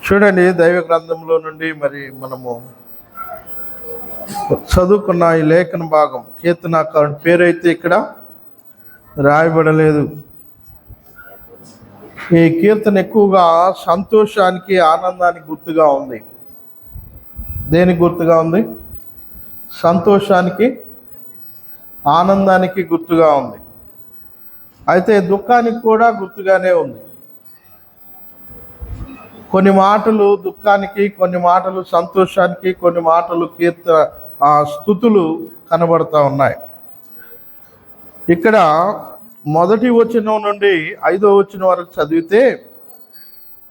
చూడండి, దైవ గ్రంథంలో నుండి మరి మనము చదువుకున్న ఈ లేఖన భాగం, కీర్తనాకారుని పేరైతే ఇక్కడ రాయబడలేదు. ఈ కీర్తన ఎక్కువగా సంతోషానికి, ఆనందానికి గుర్తుగా ఉంది. దేనికి గుర్తుగా ఉంది? సంతోషానికి, ఆనందానికి గుర్తుగా ఉంది. అయితే దుఃఖానికి కూడా గుర్తుగానే ఉంది. కొన్ని మాటలు దుఃఖానికి, కొన్ని మాటలు సంతోషానికి, కొన్ని మాటలు స్తుతులు కనబడతా ఉన్నాయి. ఇక్కడ మొదటి వచనం నుండి 5వ వచనం వరకు చదివితే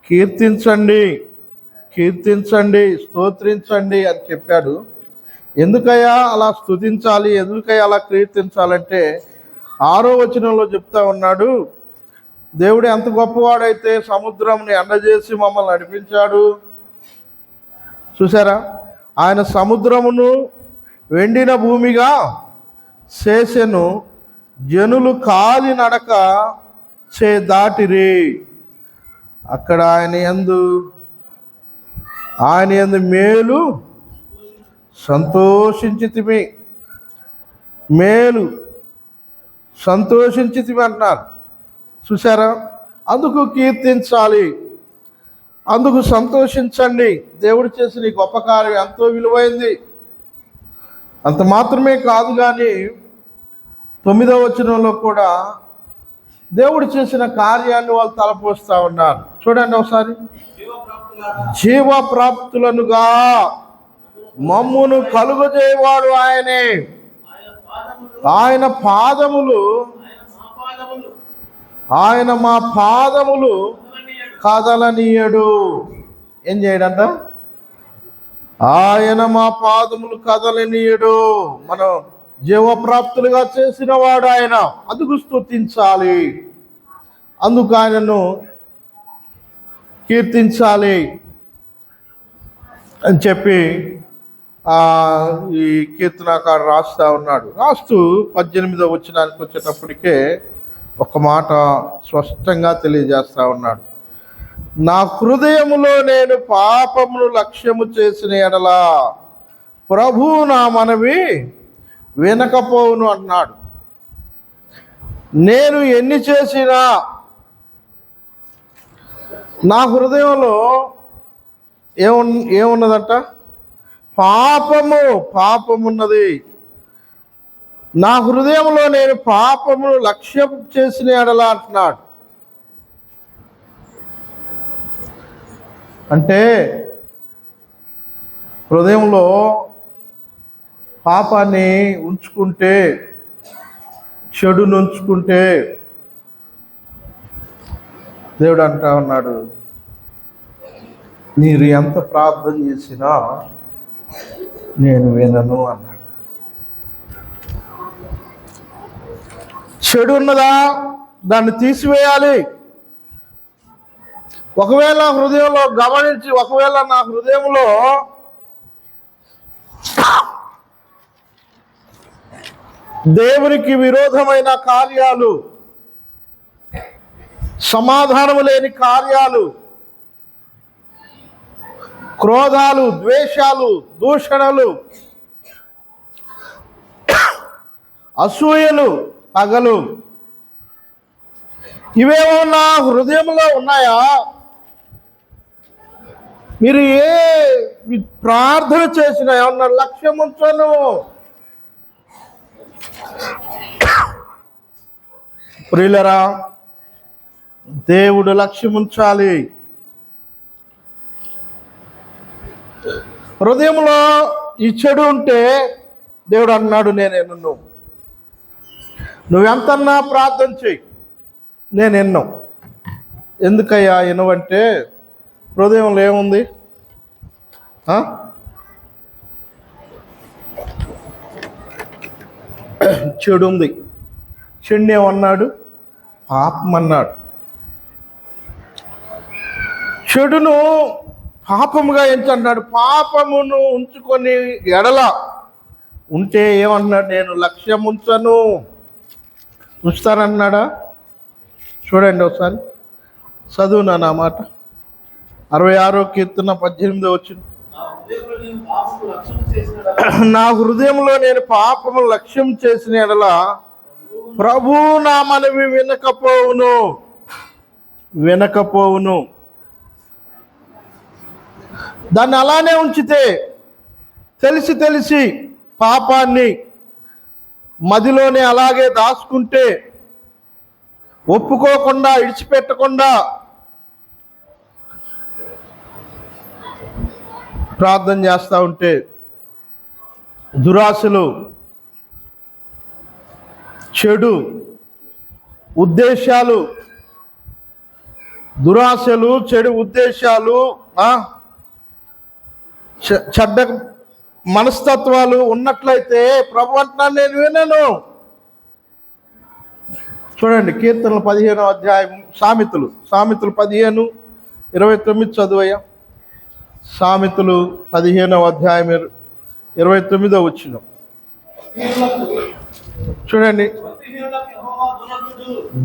కీర్తించండి, కీర్తించండి, స్తోత్రించండి అని చెప్పాడు. ఎందుకయ్యా అలా స్తుతించాలి, ఎందుకయ్యా అలా కీర్తించాలంటే 6వ వచనంలో చెప్తా ఉన్నాడు, దేవుడు ఎంత గొప్పవాడైతే సముద్రంని ఎండజేసి మమ్మల్ని నడిపించాడు. చూసారా, ఆయన సముద్రమును వెండిన భూమిగా చేసెను, జనులు కాలి నడక దాటిరి. అక్కడ ఆయన యందు మేలు సంతోషించితిమి, మేలు సంతోషించితిమి అంటున్నారు. చూసారా, అందుకు కీర్తించాలి, అందుకు సంతోషించండి. దేవుడు చేసిన ఈ గొప్ప కార్యం ఎంతో విలువైంది. అంత మాత్రమే కాదు, కానీ 9వ వచనంలో కూడా దేవుడు చేసిన కార్యాన్ని వాళ్ళు తలపోస్తూ ఉన్నారు. చూడండి ఒకసారి, జీవప్రాప్తులనుగా మమ్మును కలుగజేయవాడు ఆయనే, ఆయన పాదములు, ఆయన మా పాదములు కదలనీయడు. ఏం చేయడంట? ఆయన మా పాదములు కదలనీయడు. మనం జీవప్రాప్తులుగా చేసిన వాడు ఆయన, అందుకు స్తుతించాలి, అందుకు ఆయనను కీర్తించాలి అని చెప్పి ఈ కీర్తనాకారుడు రాస్తా ఉన్నాడు. రాస్తూ 18వ వచనానికి వచ్చేటప్పటికే ఒక మాట స్పష్టంగా తెలియజేస్తా ఉన్నాడు. నా హృదయములో నేను పాపమును లక్ష్యము చేసిన ఎడల ప్రభువు నా మనవి వినకపోవును అన్నాడు. నేను ఎన్ని చేసినా నా హృదయంలో ఏమున్నదంట? పాపమున్నది. నా హృదయంలో నేను పాపమును లక్ష్యం చేసిన ఎడల అంటున్నాడు. అంటే హృదయంలో పాపాన్ని ఉంచుకుంటే, చెడును ఉంచుకుంటే దేవుడు అంటా ఉన్నాడు, మీరు ఎంత ప్రార్థన చేసినా నేను వినను అన్నాడు. చెడు ఉన్నదా, దాన్ని తీసివేయాలి. ఒకవేళ హృదయంలో గమనించి, ఒకవేళ నా హృదయంలో దేవునికి విరోధమైన కార్యాలు, సమాధానము లేని కార్యాలు, క్రోధాలు, ద్వేషాలు, దూషణలు, అసూయలు, పగలు, ఇవేమో నా హృదయంలో ఉన్నాయా? మీరు ప్రార్థన చేసిన ఏమన్నా లక్ష్యం ఉంచను. ప్రియులరా, దేవుడు లక్ష్యం ఉంచాలి. హృదయంలో ఈ చెడు ఉంటే దేవుడు అన్నాడు, నేనెన్ను. నువ్వెంతన్నా ప్రార్థన చెయ్యి, నేనెన్ను. ఎందుకయ్యా ఎన్నువంటే హృదయంలో ఏముంది? చెడు ఉంది. చెడునేమన్నాడు? పాపం అన్నాడు. చెడును పాపముగా ఎంచన్నాడు. పాపమును ఉంచుకొని ఎడల ఉంటే ఏమన్నాడు? నేను లక్ష్యం ఉంచను. ఉంచుతానన్నాడా? చూడండి ఒకసారి, చదువునా నా మాట. 66వ కీర్తన 18వ వచనం. నా హృదయంలో నేను పాపము లక్ష్యం చేసిన ఎడల ప్రభువు నా మనవి వినకపోవును. దాన్ని అలానే ఉంచితే, తెలిసి పాపాన్ని మదిలోనే అలాగే దాచుకుంటే, ఒప్పుకోకుండా విడిచిపెట్టకుండా ప్రార్థన చేస్తూ ఉంటే, దురాశలు, చెడు ఉద్దేశాలు, చెడ్డ మనస్తత్వాలు ఉన్నట్లయితే ప్రభు అంటున్నాను నేను వినను. చూడండి కీర్తనలు 15వ అధ్యాయం, సామెతలు 15:29 చదువయ్యా. సామెతలు 15వ అధ్యాయం 29వ వచనం చూడండి.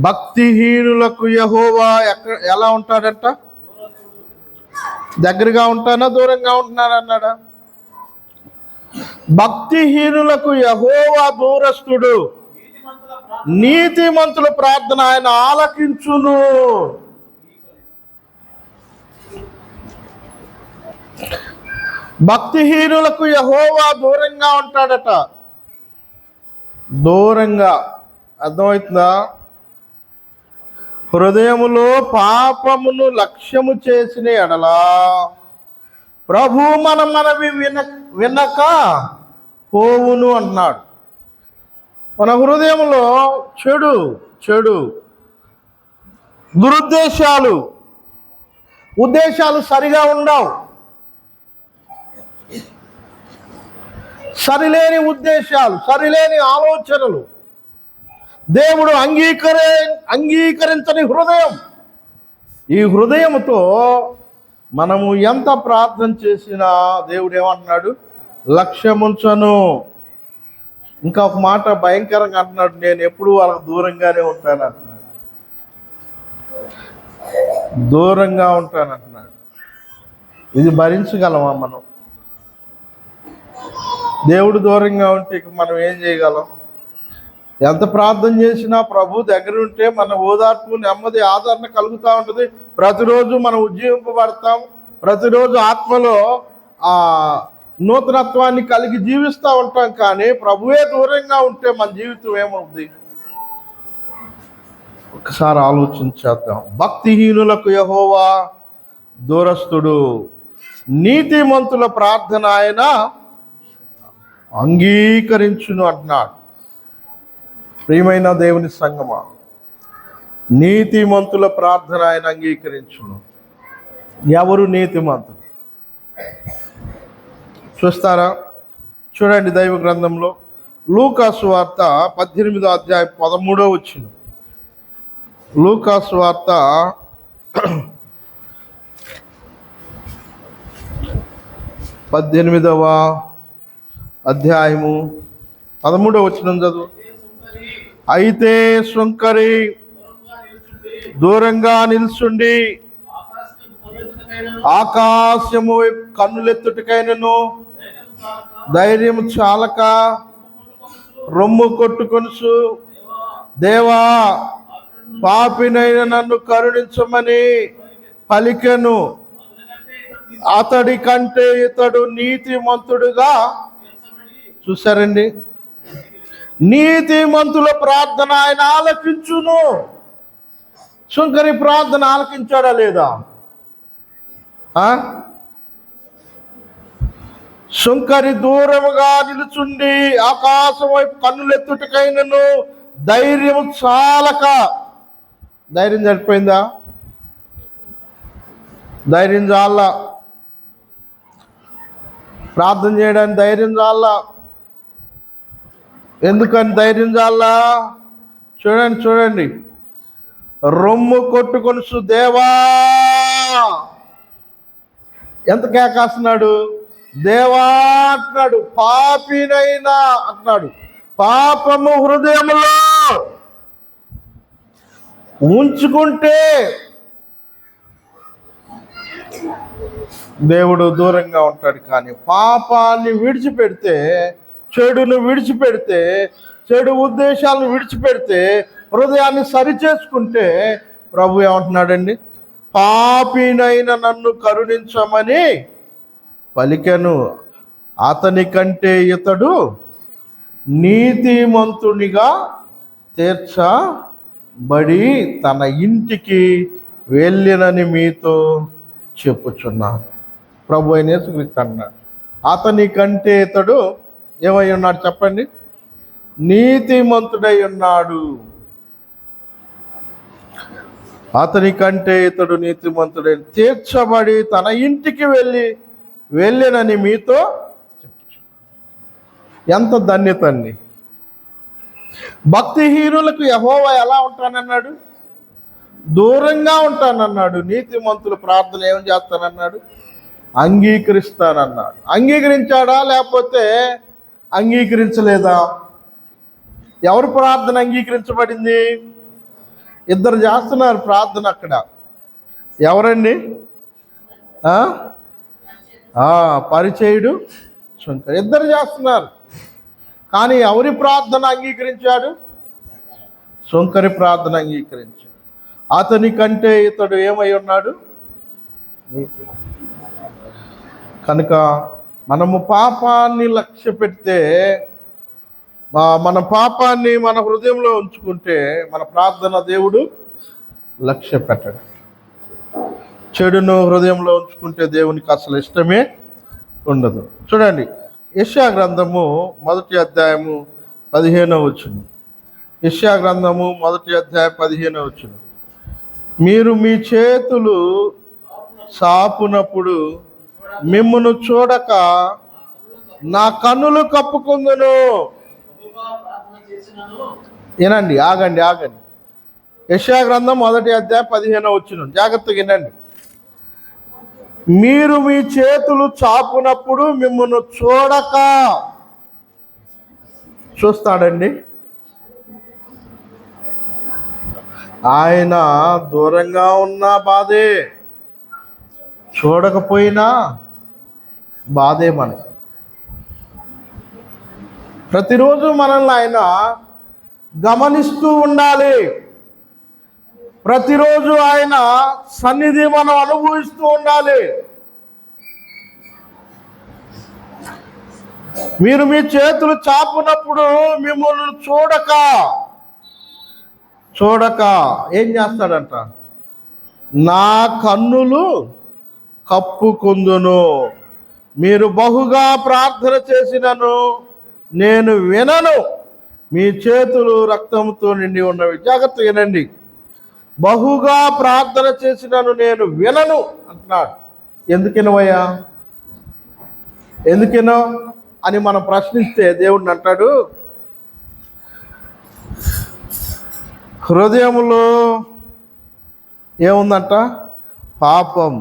భక్తిహీనులకు యెహోవా ఎలా ఉంటాడంట? దగ్గరగా ఉంటానా దూరంగా ఉంటున్నాను అన్నాడా? భక్తిహీనులకు యెహోవా దూరస్తుడు, నీతిమంతుల ప్రార్థన ఆయన ఆలకించును. భక్తిహీనులకు యెహోవా దూరంగా ఉంటాడట. దూరంగా అర్థమవుతుందా? హృదయములో పాపమును లక్ష్యము చేసిన ఎడలా ప్రభు మనవి వినక పోవును అన్నాడు. మన హృదయంలో చెడు ఉద్దేశాలు సరిగా ఉండవు. సరిలేని ఉద్దేశాలు, సరిలేని ఆలోచనలు, దేవుడు అంగీకరించని హృదయం. ఈ హృదయంతో మనము ఎంత ప్రార్థన చేసినా దేవుడు ఏమంటున్నాడు? లక్ష్యముంచను. ఇంకా ఒక మాట భయంకరంగా అంటున్నాడు, నేను ఎప్పుడు వాళ్ళకి దూరంగానే ఉంటాను అంటున్నాడు. దూరంగా ఉంటానంటున్నాడు. ఇది భరించగలమా మనం? దేవుడు దూరంగా ఉంటే మనం ఏం చేయగలం? ఎంత ప్రార్థన చేసినా ప్రభు దగ్గర ఉంటే మన ఓదార్పు, నెమ్మది, ఆదరణ కలుగుతూ ఉంటుంది. ప్రతిరోజు మనం ఉజ్జీవింపబడతాం. ప్రతిరోజు ఆత్మలో ఆ నూతనత్వాన్ని కలిగి జీవిస్తూ ఉంటాం. కానీ ప్రభువే దూరంగా ఉంటే మన జీవితం ఏమవుతుంది? ఒకసారి ఆలోచించేద్దాం. భక్తిహీనులకు యెహోవా దూరస్తుడు, నీతిమంతుల ప్రార్థన ఆయన అంగీకరించును అంటున్నాడు. ప్రియమైన దేవుని సంగమా, నీతిమంతుల ప్రార్థన ఆయన అంగీకరించును. ఎవరు నీతిమంతులు చూస్తారా? చూడండి దైవ గ్రంథంలో లూకా సువార్త 18వ అధ్యాయం 13వ వచనం. లూకా సువార్త 18వ అధ్యాయము 13వ వచనం చదువు. అయితే సుంకరి దూరంగా నిల్చుండి ఆకాశము వైపు కన్నులెత్తుటకైనను ధైర్యం చాలక రొమ్ము కొట్టుకొనుచు, దేవా పాపినైన నన్ను కరుణించమని పలికెను. అతడి కంటే ఇతడు నీతిమంతుడుగా. చూసారండి, నీతిమంతుల ప్రార్థన ఆయన ఆలకించును. సుంకరి ప్రార్థన ఆలకించాడా లేదా? సుంకరి దూరముగా నిలుచుండి ఆకాశం వైపు కన్నులెత్తుటకైనను ధైర్యం చాలక. ధైర్యం సరిపోయిందా? ధైర్యం చాలా. ప్రార్థన చేయడానికి ధైర్యం చాలా. ఎందుకని ధైర్యం చాలా? చూడండి, రొమ్ము కొట్టుకొని దేవా ఎంత కేకాస్తున్నాడు? దేవా అంటున్నాడు. పాపినైనా అంటున్నాడు. పాపము హృదయంలో ఉంచుకుంటే దేవుడు దూరంగా ఉంటాడు. కానీ పాపాన్ని విడిచిపెడితే, చెడును విడిచిపెడితే, చెడు ఉద్దేశాలను విడిచిపెడితే, హృదయాన్ని సరిచేసుకుంటే ప్రభు ఏమంటున్నాడండి? పాపినైన నన్ను కరుణించమని పలికెను, అతని కంటే ఇతడు నీతిమంతునిగా తీర్చబడి తన ఇంటికి వెళ్ళినని మీతో చెప్పుచున్నాను. ప్రభు అయిన యేసుక్రీస్తు అన్నాడు, అతని కంటే ఇతడు ఏమై ఉన్నాడు చెప్పండి? నీతిమంతుడై ఉన్నాడు. అతని కంటే ఇతడు నీతిమంతుడై తీర్చబడి తన ఇంటికి వెళ్ళినని మీతో. ఎంత ధన్యత అండి! భక్తిహీనులకు యెహోవా ఎలా ఉంటానన్నాడు? దూరంగా ఉంటానన్నాడు. నీతిమంతుల ప్రార్థన ఏం చేస్తానన్నాడు? అంగీకరిస్తానన్నాడు. అంగీకరించాడా లేకపోతే అంగీకరించలేదా? ఎవరు ప్రార్థన అంగీకరించబడింది? ఇద్దరు చేస్తున్నారు ప్రార్థన అక్కడ. ఎవరండి? పరిచయుడు, శంకర్, ఇద్దరు చేస్తున్నారు. కానీ ఎవరి ప్రార్థన అంగీకరించాడు? శంకరి ప్రార్థన అంగీకరించాడు. అతని కంటే ఇతడు ఏమై ఉన్నాడు? కనుక మనము పాపాన్ని లక్ష్య పెడితే, మన పాపాన్ని మన హృదయంలో ఉంచుకుంటే మన ప్రార్థన దేవుడు లక్ష్య పెట్టడు. చెడును హృదయంలో ఉంచుకుంటే దేవునికి అసలు ఇష్టమే ఉండదు. చూడండి, యెషయా గ్రంథము 1వ అధ్యాయము 15వ వచనం. యెషయా గ్రంథము 1వ అధ్యాయం 15వ వచనం. మీరు మీ చేతులు చాపునప్పుడు మిమ్మును చూడక నా కన్నులు కప్పుకుందును. వినండి, ఆగండి. యెషయా గ్రంథం 1వ అధ్యాయం 15వ వచనం, జాగ్రత్తగా వినండి. మీరు మీ చేతులు చాపునప్పుడు మిమ్మును చూడక. చూస్తాడండి. ఆయన దూరంగా ఉన్న బాధే, చూడకపోయినా బాధే మనకి. ప్రతిరోజు మనల్ని ఆయన గమనిస్తూ ఉండాలి. ప్రతిరోజు ఆయన సన్నిధి మనం అనుభవిస్తూ ఉండాలి. మీరు మీ చేతులు చాపునప్పుడు మిమ్మల్ని చూడక ఏం చేస్తాడంట? నా కన్నులు కప్పుకుందును. మీరు బహుగా ప్రార్థన చేసినను నేను వినను. మీ చేతులు రక్తంతో నిండి ఉన్నవి. జాగ్రత్తగా వినండి. బహుగా ప్రార్థన చేసినను నేను వినను అంటున్నాడు. ఎందుకినవయ్యా, ఎందుకినో అని మనం ప్రశ్నిస్తే దేవుడిని అంటాడు, హృదయంలో ఏముందంట? పాపం.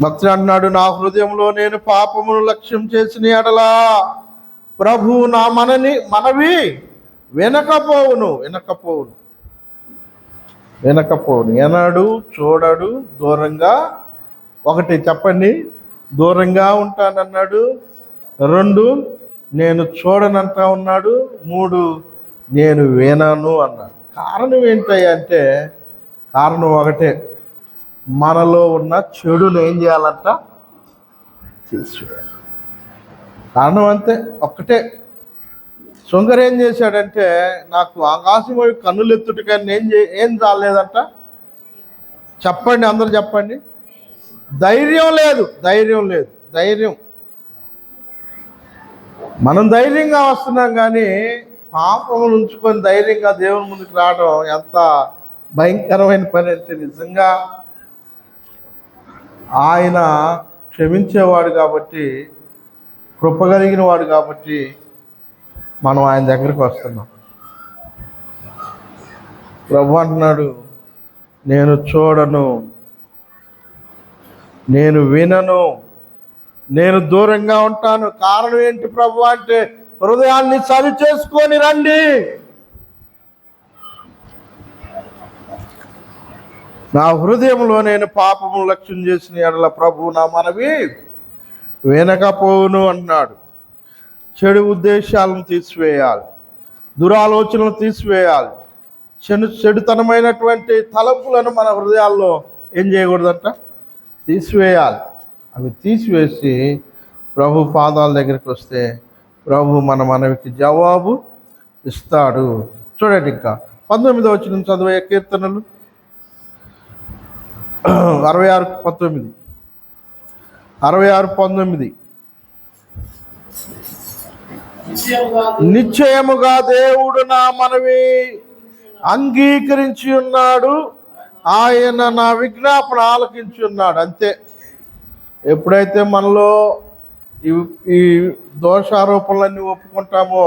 భక్తుడు అంటున్నాడు, నా హృదయంలో నేను పాపమును లక్ష్యం చేసిన ఎడలా ప్రభు నా మనవి వినకపోవును. ఎనడు చూడడు, దూరంగా. ఒకటి చెప్పండి, దూరంగా ఉంటానన్నాడు. 2, నేను చూడనంటా ఉన్నాడు. 3, నేను వినను అన్నాడు. కారణం ఏంటంటే, కారణం ఒకటే, మనలో ఉన్న చెడును ఏం చేయాలంట? తీసివేయాలి. కారణం అంతే, ఒక్కటే. శంకర్ ఏం చేశాడంటే, నాకు ఆకాశం వైపు కన్నులు ఎత్తుటి కానీ ఏం చాలేదంట? చెప్పండి, అందరూ చెప్పండి. ధైర్యం లేదు. మనం ధైర్యంగా వస్తున్నాం, కానీ పాపములు ఉంచుకొని ధైర్యంగా దేవుని ముందుకు రావడం ఎంత భయంకరమైన పని అంటే, నిజంగా ఆయన క్షమించేవాడు కాబట్టి, కృపగలిగిన వాడు కాబట్టి మనం ఆయన దగ్గరికి వస్తున్నాం. ప్రభు అంటున్నాడు, నేను చూడను, నేను వినను, నేను దూరంగా ఉంటాను. కారణం ఏంటి ప్రభు అంటే, హృదయాన్ని సరి చేసుకొని రండి. నా హృదయంలో నేను పాపము లక్ష్యం చేసిన ఎడల ప్రభు నా మనవి వినకపోవును అన్నాడు. చెడు ఉద్దేశాలను తీసివేయాలి, దురాలోచనలు తీసివేయాలి, చెడుతనమైనటువంటి తలంపులను మన హృదయాల్లో ఏం చేయకూడదంట, తీసివేయాలి. అవి తీసివేసి ప్రభు పాదాల దగ్గరికి వస్తే ప్రభు మన మనవికి జవాబు ఇస్తాడు. చూడండి, ఇంకా 19వ వచనం చదివే కీర్తనలు 66:19. 66:19. నిశ్చయముగా దేవుడు నా మనవి అంగీకరించి ఉన్నాడు, ఆయన నా విజ్ఞాపన ఆలకించి ఉన్నాడు. అంతే. ఎప్పుడైతే మనలో ఈ దోషారోపణలన్నీ ఒప్పుకుంటామో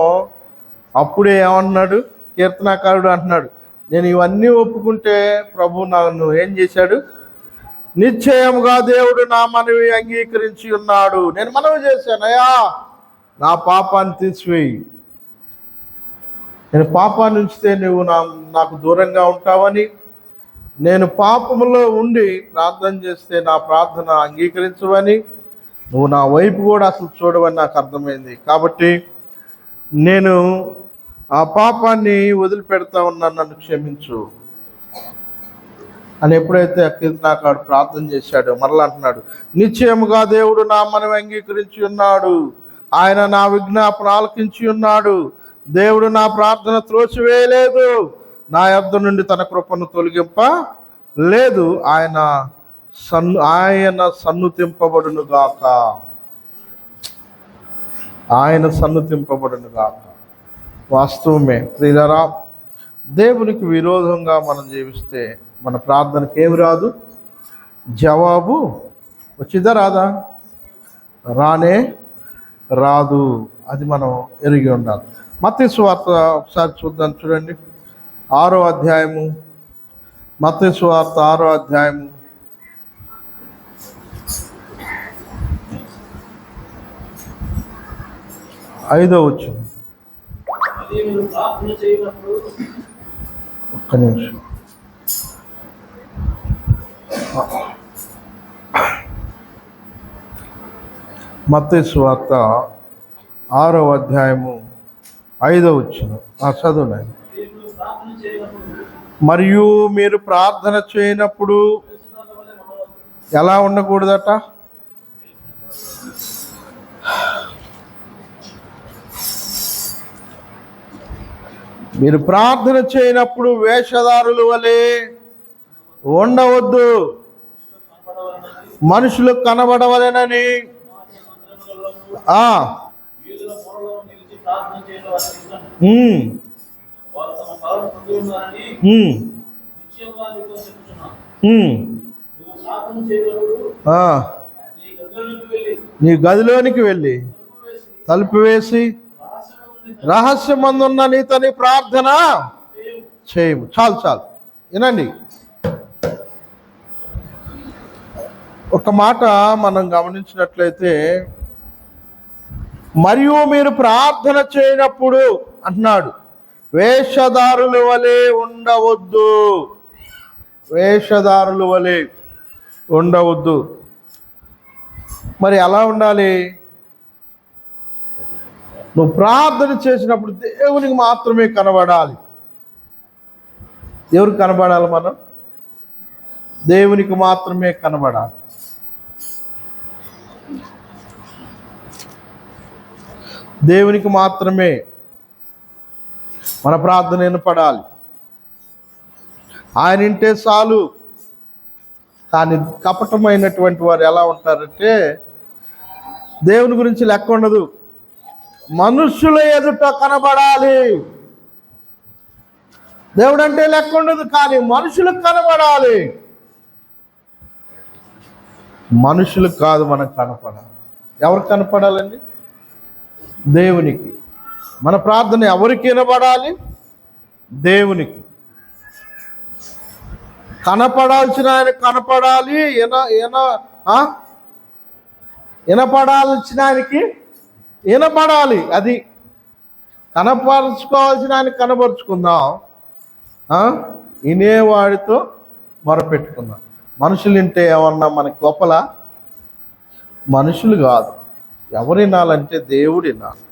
అప్పుడే ఏమన్నాడు కీర్తనాకారుడు, అంటున్నాడు, నేను ఇవన్నీ ఒప్పుకుంటే ప్రభు నన్ను ఏం చేశాడు, నిశ్చయముగా దేవుడు నా మనవి అంగీకరించి ఉన్నాడు. నేను మనవి చేశాను, అయ్యా నా పాపాన్ని తీసివేయి, నేను పాపాన్ని ఉంచితే నువ్వు నాకు దూరంగా ఉంటావని, నేను పాపములో ఉండి ప్రార్థన చేస్తే నా ప్రార్థన అంగీకరించవని, నువ్వు నా వైపు కూడా అసలు చూడవని నాకు అర్థమైంది. కాబట్టి నేను ఆ పాపాన్ని వదిలిపెడతా ఉన్నాను, నన్ను క్షమించు అని ఎప్పుడైతే కీర్తనాకారుడు ప్రార్థన చేశాడో మరలా అంటున్నాడు, నిశ్చయముగా దేవుడు నా మనవి అంగీకరించి ఉన్నాడు, ఆయన నా విజ్ఞాపన ఆలకించి ఉన్నాడు, దేవుడు నా ప్రార్థన త్రోసివేయలేదు, నా యొద్ద నుండి తన కృపను తొలగింప లేదు, ఆయన సన్నుతింపబడును గాక, ఆయన సన్నుతింపబడును గాక. వాస్తవమే ప్రియులారా, దేవునికి విరోధంగా మనం జీవిస్తే మన ప్రార్థనకి ఏమి రాదు, జవాబు వచ్చిందా రాదా, రానే రాదు. అది మనం ఎరిగి ఉండాలి. మత్తయి సువార్త ఒకసారి చూద్దాం, చూడండి 6వ అధ్యాయము. మత్తయి సువార్త 6వ అధ్యాయము 5వ వచనం. ఒక్క నిమిషం. మత్తయి సువార్త 6వ అధ్యాయము 5వ వచనం చదువునాయి. మరియు మీరు ప్రార్థన చేయనప్పుడు ఎలా ఉండకూడదట, మీరు ప్రార్థన చేయనప్పుడు వేషధారుల వలె ఉండవద్దు, మనుషులకు కనబడవలెనని నీ గదిలోనికి వెళ్ళి తలుపు వేసి రహస్యమందున్న నీతని ప్రార్థన చేయము. చాలు వినండి. ఒక మాట మనం గమనించినట్లయితే, మరియు మీరు ప్రార్థన చేయనప్పుడు అంటున్నాడు, వేషధారుల వలె ఉండవద్దు, వేషధారుల వలె ఉండవద్దు. మరి ఎలా ఉండాలి? నువ్వు ప్రార్థన చేసినప్పుడు దేవునికి మాత్రమే కనబడాలి. ఎవరికి కనబడాలి? మనం దేవునికి మాత్రమే కనబడాలి. దేవునికి మాత్రమే మన ప్రార్థన వినపడాలి. ఆయన వింటే చాలు. కానీ కపటమైనటువంటి వారు ఎలా ఉంటారంటే, దేవుని గురించి లెక్క ఉండదు, మనుషుల ఎదుట కనబడాలి. దేవుడు అంటే లెక్క ఉండదు, కానీ మనుషులకు కనబడాలి. మనుషులకు కాదు, మనకు కనపడాలి. ఎవరికి కనపడాలండి? దేవునికి. మన ప్రార్థన ఎవరికి వినబడాలి? దేవునికి. కనపడాల్సిన ఆయన కనపడాలి, వినపడాల్సిన ఆయనకి వినపడాలి. అది కనపరుచుకోవాల్సిన ఆయన కనపరుచుకుందాం, వినేవాడితో మొరపెట్టుకున్నాం. మనుషులు వింటే ఏమన్నా మనకి గొప్పలా? మనుషులు కాదు, ఎవరు వినాలంటే దేవుడు వినాలి.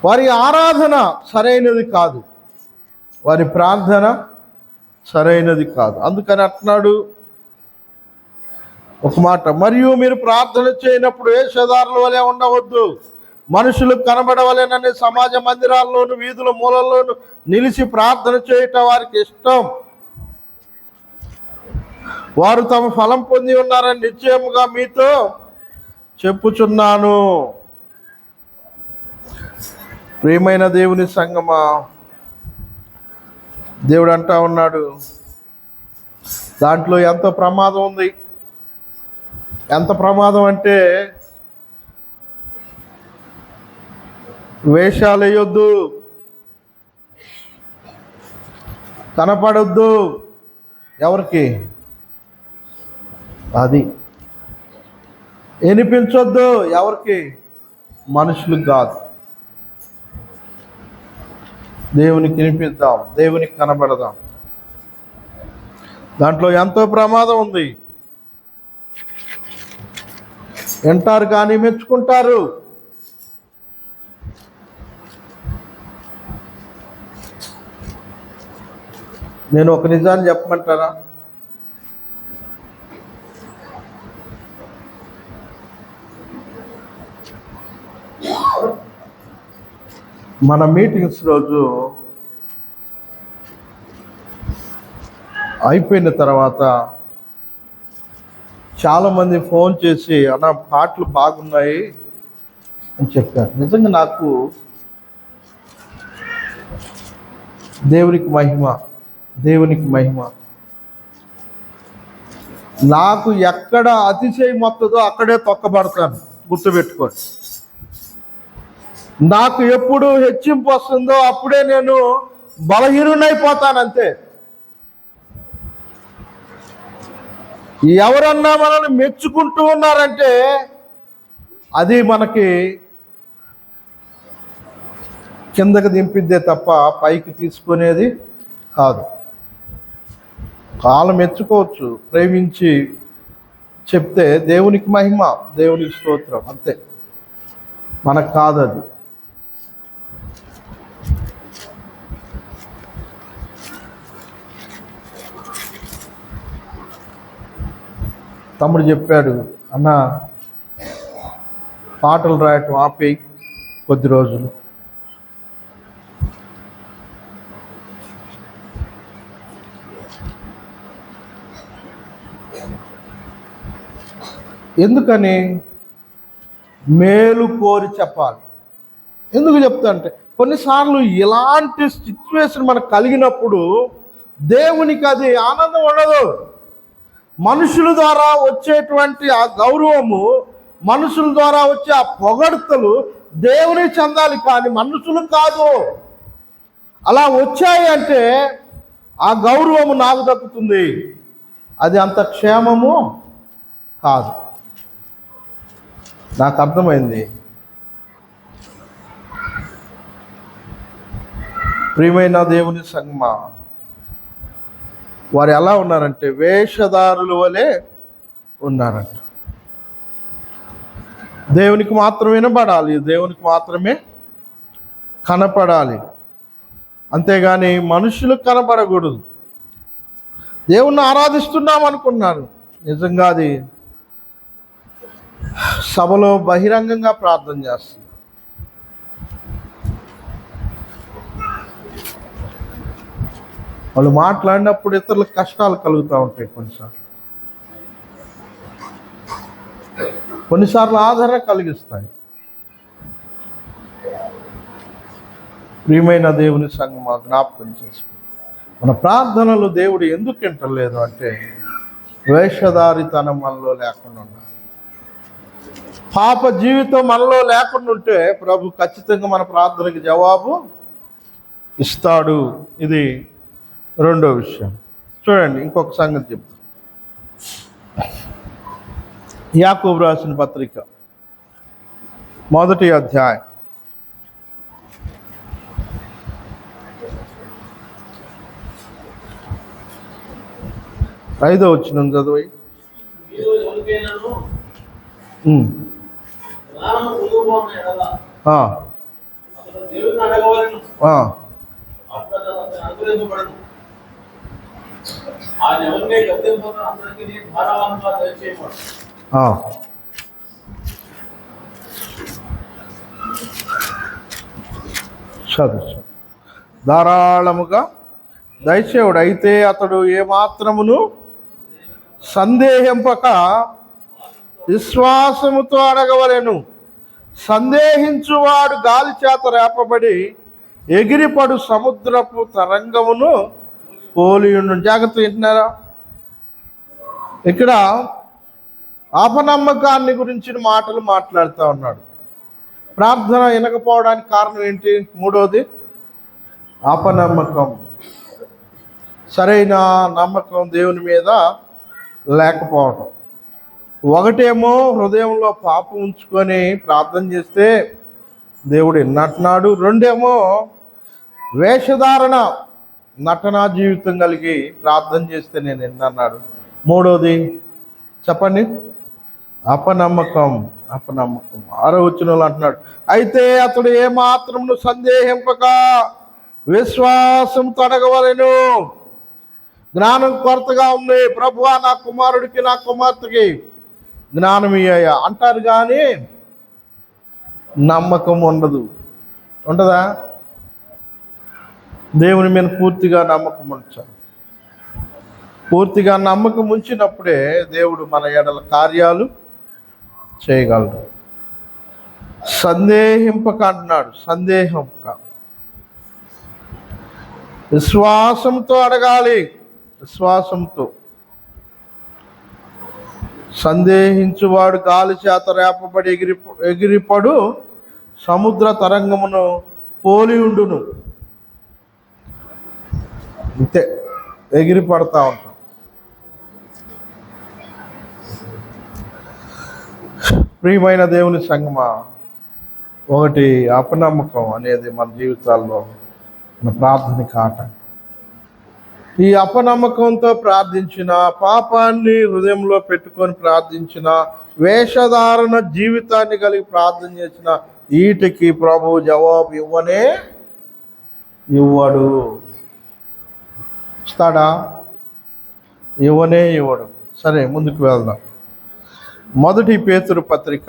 వారి ఆరాధన సరైనది కాదు, వారి ప్రార్థన సరైనది కాదు. అందుకని అంటున్నాడు ఒక మాట, మరియు మీరు ప్రార్థన చేయనప్పుడు వేషధారుల వలె ఉండవద్దు, మనుషులకు కనబడవలెనని సమాజ మందిరాల్లోను వీధుల మూలల్లోనూ నిలిచి ప్రార్థన చేయటం వారికి ఇష్టం. వారు తమ ఫలం పొంది ఉన్నారని నిశ్చయముగా మీతో చెప్పుచున్నాను. ప్రియమైన దేవుని సంగమా, దేవుడు అంటా ఉన్నాడు, దాంట్లో ఎంతో ప్రమాదం ఉంది. ఎంత ప్రమాదం అంటే, వేషాలు వేయొద్దు, కనపడొద్దు. ఎవరికి? అది వినిపించొద్దు. ఎవరికి? మనుషులకు కాదు. దేవునికి వినిపిద్దాం, దేవునికి కనబడదాం. దాంట్లో ఎంతో ప్రమాదం ఉంది. వింటారు కానీ మెచ్చుకుంటారు. నేను ఒక నిజాన్ని చెప్పమంటారా? మన మీటింగ్స్ రోజు అయిపోయిన తర్వాత చాలామంది ఫోన్ చేసి, అన్న పాటలు బాగున్నాయి అని చెప్పారు. నిజంగా నాకు దేవునికి మహిమ, దేవునికి మహిమ. నాకు ఎక్కడ అతిశయం వస్తుందో అక్కడే తొక్కబడతాను, గుర్తుపెట్టుకోండి. నాకు ఎప్పుడు హెచ్చింపు వస్తుందో అప్పుడే నేను బలహీనునైపోతాను, అంతే. ఎవరన్నా మనల్ని మెచ్చుకుంటూ ఉన్నారంటే అది మనకి కిందకి దింపిద్దే తప్ప పైకి తీసుకునేది కాదు. కాలం మెచ్చుకోవచ్చు, ప్రేమించి చెప్తే దేవునికి మహిమ, దేవునికి స్తోత్రం, అంతే. మనకు కాదు అది. తమ్ముడు చెప్పాడు, అన్న పాటలు రాయటం ఆపేయి కొద్ది రోజులు. ఎందుకని? మేలు కోరి చెప్పాలి. ఎందుకు చెప్తా అంటే, కొన్నిసార్లు ఇలాంటి సిచ్యువేషన్ మనకు కలిగినప్పుడు దేవునికి అది ఆనందం ఉండదు. మనుషుల ద్వారా వచ్చేటువంటి ఆ గౌరవము, మనుషుల ద్వారా వచ్చే ఆ పొగడ్తలు దేవునికి చెందాలి, కానీ మనుషులు కాదు. అలా వచ్చాయి అంటే ఆ గౌరవము నాకు దక్కుతుంది, అది అంత క్షేమము కాదు. నాకు అర్థమైంది. ప్రియమైన దేవుని సంగమా, వారు ఎలా ఉన్నారంటే వేషధారుల వలె ఉన్నారంట. దేవునికి మాత్రమే వినబడాలి, దేవునికి మాత్రమే కనపడాలి, అంతేగాని మనుషులకు కనపడకూడదు. దేవుణ్ణి ఆరాధిస్తున్నాం అనుకున్నారు, నిజంగా అది సభలో బహిరంగంగా ప్రార్థన చేస్తుంది. వాళ్ళు మాట్లాడినప్పుడు ఇతరులకు కష్టాలు కలుగుతూ ఉంటాయి. కొన్నిసార్లు ఆదరణ కలిగిస్తాయి. ప్రియమైన దేవుని సంగమా, జ్ఞాపకం చేసుకో, మన ప్రార్థనలు దేవుడు ఎందుకు వింటలేదు అంటే వేషధారితనం మనలో లేకుండా ఉండాలి. పాప జీవితం మనలో లేకుండా ఉంటే ప్రభు ఖచ్చితంగా మన ప్రార్థనకి జవాబు ఇస్తాడు. ఇది రెండో విషయం. చూడండి, ఇంకొక సంగతి చెప్తాను. యాకోబు రాసిన పత్రిక 1వ అధ్యాయం 8 5వ వచనం చదువు. మీలో ఎవరికైనాను జ్ఞానము పొందుకోని ఎడల అతడు దేవుని అడగవలెను, అప్పుడు అతనికి అనుగ్రహింపబడును. ఆయన ఎవరిని గద్దింపక అందరికీ ధారాళంగా దయచేయబడు. చదువు. ధారాళముగా దయచేవుడు. అయితే అతడు ఏమాత్రమును సందేహింపక విశ్వాసముతో అడగవలెను. సందేహించువాడు గాలి చేత రేపబడి ఎగిరిపడు సముద్రపు తరంగమును పోలియుండు. జాగ్రత్త వింటున్నారా? ఇక్కడ అపనమ్మకాన్ని గురించిన మాటలు మాట్లాడుతూ ఉన్నాడు. ప్రార్థన వినకపోవడానికి కారణం ఏంటి? 3వది అపనమ్మకం. సరైన నమ్మకం దేవుని మీద లేకపోవటం. ఒకటేమో హృదయంలో పాపం ఉంచుకొని ప్రార్థన చేస్తే దేవుడు విన్నట్టున్నాడు. 2ఏమో వేషధారణ నటనా జీవితం కలిగి ప్రార్థన చేస్తే నేను విన్నాడు. 3వది చెప్పండి, అపనమ్మకం. 6వ వచనంలో అంటున్నాడు, అయితే అతడు ఏమాత్రమును సందేహింపక విశ్వాసంతో అడగవలెను. జ్ఞానం కొరతగా ఉంది ప్రభువా, నా కుమారుడికి నా కుమార్తెకి జ్ఞానం ఇయ్యా అంటారు, కానీ నమ్మకం ఉండదు. ఉండదా? దేవుని మీద పూర్తిగా నమ్మకం ఉంచాలి. పూర్తిగా నమ్మకం ఉంచినప్పుడే దేవుడు మన ఎడల కార్యాలు చేయగలడు. సందేహింపక అంటున్నాడు. సందేహింపక, విశ్వాసంతో అడగాలి. విశ్వాసంతో. సందేహించువాడు గాలి చేత రేపబడి ఎగిరిపడు సముద్ర తరంగమును పోలి ఉండును. అంతే, ఎగిరిపడతా ఉంటాం. ప్రియమైన దేవుని సంగమా, ఒకటి అపనమ్మకం అనేది మన జీవితాల్లో మన ప్రార్థనకి ఆట. ఈ అపనమ్మకంతో ప్రార్థించిన, పాపాన్ని హృదయంలో పెట్టుకొని ప్రార్థించిన, వేషధారణ జీవితాన్ని కలిగి ప్రార్థన చేసిన వీటికి ప్రభువు జవాబు ఇవ్వడు. ఇస్తాడా? ఇవ్వడు. సరే, ముందుకు వెళ్దాం. 1 పేతురు పత్రిక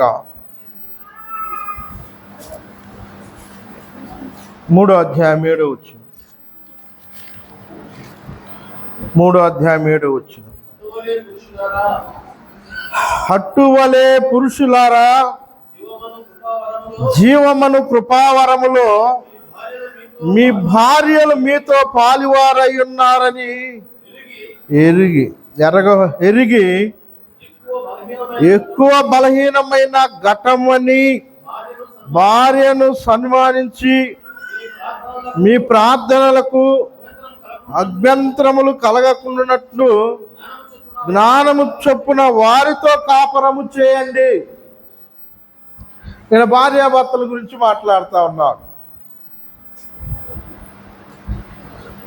3వ అధ్యాయం 7వ వచనం. 3వ అధ్యాయం 7వ వచనం. హట్టువలే పురుషులారా, జీవమను కృపావరములో మీ భార్యలు మీతో పాలివారై ఉన్నారని ఎరిగి ఎక్కువ బలహీనమైన ఘటమని భార్యను సన్మానించి మీ ప్రార్థనలకు అభ్యంతరములు కలగకుండానట్లు జ్ఞానము చొప్పున వారితో కాపురము చేయండి. నేను భార్యాభర్తల గురించి మాట్లాడుతూ ఉన్నాను.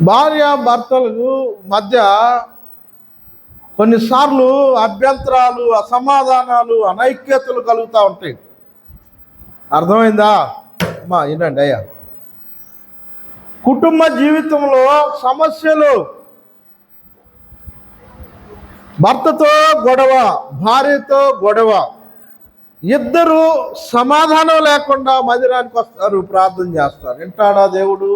భార్యాభర్తలకు మధ్య కొన్నిసార్లు అభ్యంతరాలు, అసమాధానాలు, అనైక్యతలు కలుగుతూ ఉంటాయి. అర్థమైందా? వినండి అయ్యా. కుటుంబ జీవితంలో సమస్యలు, భర్తతో గొడవ, భార్యతో గొడవ, ఇద్దరు సమాధానం లేకుండా మందిరానికి వస్తారు, ప్రార్థన చేస్తారు. వింటాడా దేవుడు?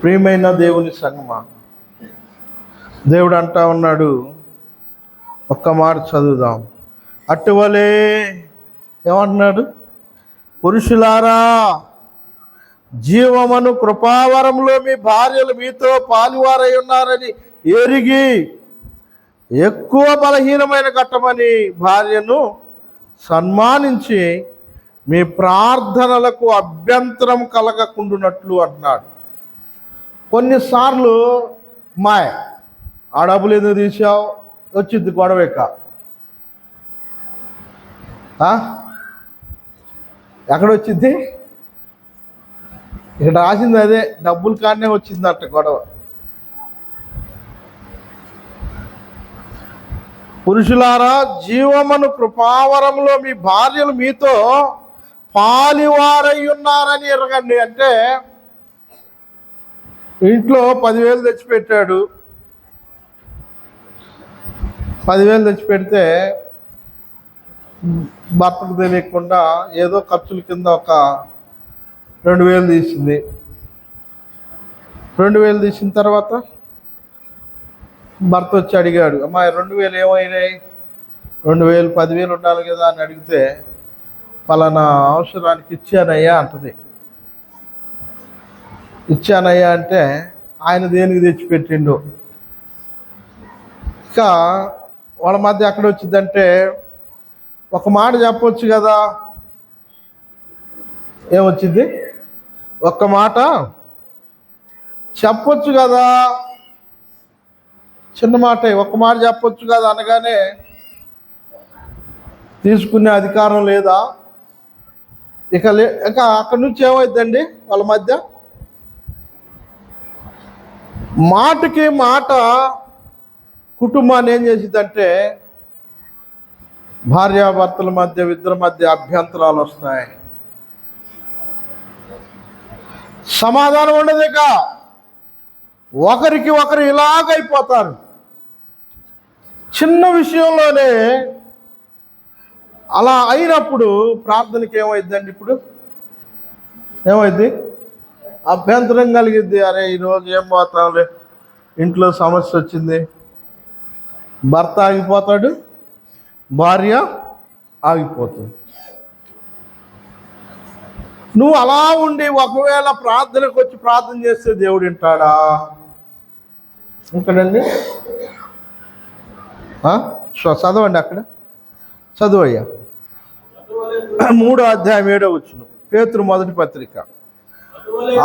ప్రియమైన దేవుని సంగమా, దేవుడు అంటా ఉన్నాడు, ఒక్క మాట చదువుదాం. అటువలే ఏమంటున్నాడు? పురుషులారా, జీవమను కృపావరంలో మీ భార్యలు మీతో పాలువారై ఉన్నారని ఎరిగి ఎక్కువ బలహీనమైన ఘట్టమని భార్యను సన్మానించి మీ ప్రార్థనలకు అభ్యంతరం కలగకుండానట్లు అంటున్నాడు. కొన్నిసార్లు ఆ డబ్బులు ఎందుకు తీసావు, వచ్చింది గొడవేక. ఎక్కడొచ్చింది? ఇక్కడ రాసింది అదే, డబ్బులు కాడనే వచ్చిందట గొడవ. పురుషులారా, జీవమును కృపావరంలో మీ భార్యలు మీతో పాలివారై ఉన్నారని ఎరగండి. అంటే ఇంట్లో 10,000 తెచ్చిపెట్టాడు. 10,000 తెచ్చిపెడితే భర్తకు తెలియకుండా ఏదో ఖర్చుల కింద ఒక 2,000 తీసింది. 2,000 తీసిన తర్వాత భర్త వచ్చి అడిగాడు, అమ్మాయి 2,000 ఏమైనాయి? 2,000 10,000 ఉండాలి కదా అని అడిగితే, పలానా అవసరానికి ఇచ్చానయ్యా అంటది. ఇచ్చానయ్యా అంటే ఆయన దేనికి తెచ్చిపెట్టిండు. ఇంకా వాళ్ళ మధ్య ఎక్కడ వచ్చిందంటే, ఒక మాట చెప్పొచ్చు కదా. ఏమొచ్చింది? ఒక్క మాట చెప్పొచ్చు కదా, చిన్న మాట, ఒక్క మాట చెప్పొచ్చు కదా అనగానే తీసుకునే అధికారం లేదా? ఇక అక్కడి నుంచి ఏమైందండి వాళ్ళ మధ్య? మాటకి మాట కుటుంబాన్ని ఏం చేసిందంటే, భార్యాభర్తల మధ్య ఇద్దరి మధ్య అభ్యంతరాలు వస్తాయి, సమాధానం ఉండదు. ఇక ఒకరికి ఒకరు ఇలాగైపోతారు. చిన్న విషయంలోనే అలా అయినప్పుడు ప్రార్థనకి ఏమైందండి? ఇప్పుడు ఏమైంది? అభ్యంతరం కలిగిద్ది. అరే ఈరోజు ఏం పోతాంలే, ఇంట్లో సమస్య వచ్చింది. భర్త ఆగిపోతాడు, భార్య ఆగిపోతుంది. నువ్వు అలా ఉండి ఒకవేళ ప్రార్థనకు వచ్చి ప్రార్థన చేస్తే దేవుడు వింటాడా? ఇంకడండి చదవండి, అక్కడ చదువయ్యా. 3వ అధ్యాయం 7వ వచనం, పేతురు మొదటి పత్రిక.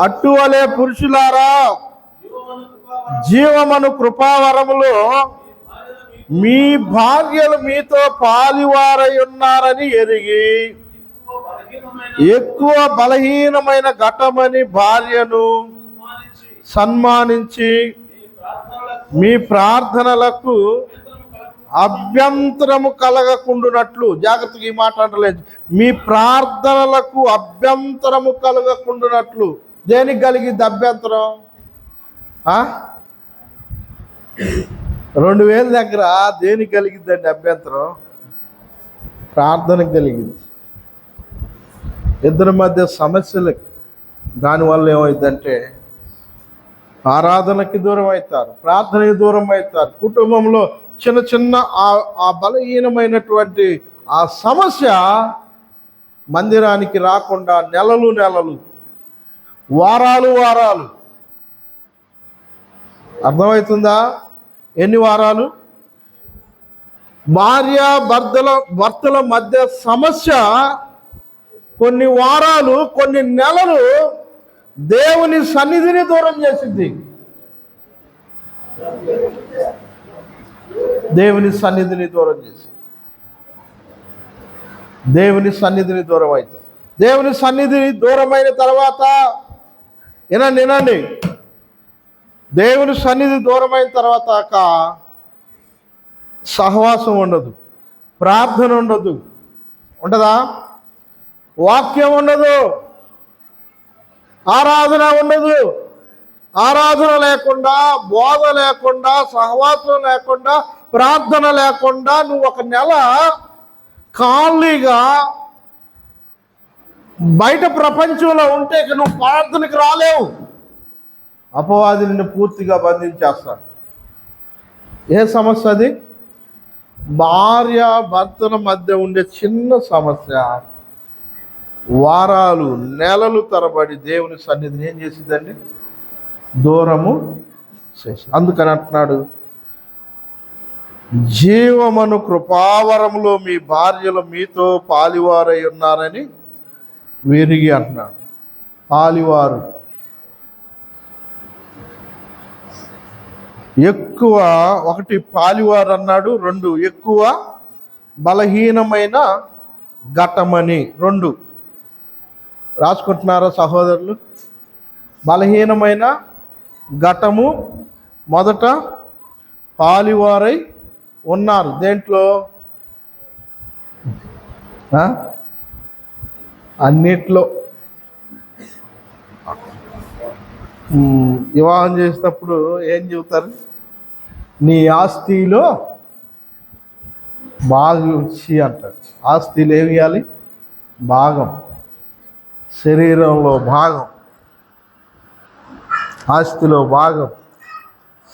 అటువలే పురుషులారా, జీవమను కృపావరములో మీ భార్యలు మీతో పాలివారై ఉన్నారని ఎరిగి ఎక్కువ బలహీనమైన ఘటమని భార్యను సన్మానించి మీ ప్రార్థనలకు అభ్యంతరము కలగకుండునట్లు, జాగ్రత్తగా ఈ మాట అంటలేదు, మీ ప్రార్థనలకు అభ్యంతరము కలగకుండునట్లు. దేనికి కలిగిద్ది అభ్యంతరం? 2,000 దగ్గర దేనికి కలిగిద్దండి అభ్యంతరం? ప్రార్థనకు కలిగింది. ఇద్దరి మధ్య సమస్యలు, దానివల్ల ఏమైందంటే ఆరాధనకి దూరం అవుతారు, ప్రార్థనకి దూరం అవుతారు. కుటుంబంలో చిన్న చిన్న ఆ బలహీనమైనటువంటి ఆ సమస్య మందిరానికి రాకుండా నెలలు నెలలు, వారాలు వారాలు. అర్థమవుతుందా? ఎన్ని వారాలు? భార్య భర్తల మధ్య సమస్య కొన్ని వారాలు, కొన్ని నెలలు దేవుని సన్నిధిని దూరం చేసింది. దేవుని సన్నిధిని దూరం చేసి, దేవుని సన్నిధిని దూరం అవుతాం. దేవుని సన్నిధిని దూరమైన తర్వాత వినండి, దేవుని సన్నిధి దూరమైన తర్వాత సహవాసం ఉండదు, ప్రార్థన ఉండదు. ఉండదా? వాక్యం ఉండదు, ఆరాధన ఉండదు. ఆరాధన లేకుండా, బోధ లేకుండా, సహవాసం లేకుండా, ప్రార్థన లేకుండా నువ్వు ఒక నెల ఖాళీగా బయట ప్రపంచంలో ఉంటే ఇక నువ్వు ప్రార్థనకు రాలేవు. అపవాది నిన్ను పూర్తిగా బంధించేస్తాడు. ఏ సమస్య అది? భార్య భర్తల మధ్య ఉండే చిన్న సమస్య వారాలు నెలలు తరబడి దేవుని సన్నిధిని ఏం చేసిందండి? దూరము చేసి. అందుకని అంటున్నాడు, జీవమను కృపావరములో మీ భార్యలు మీతో పాలివారై ఉన్నారని విరిగి అంటున్నాడు. పాలివారు ఎక్కువ, ఒకటి పాలివారు అన్నాడు, 2 ఎక్కువ బలహీనమైన ఘటమని. 2 రాసుకుంటున్నారా సహోదరులు? బలహీనమైన ఘటము మొదట పాలివారై ఉన్నారు. దేంట్లో? అన్నిట్లో. వివాహం చేసేటప్పుడు ఏం చెబుతారు? నీ ఆస్తిలో భాగం ఇచ్చి అంటారు. ఆస్తిలో ఏమి ఇవ్వాలి? భాగం. శరీరంలో భాగం, ఆస్తిలో భాగం,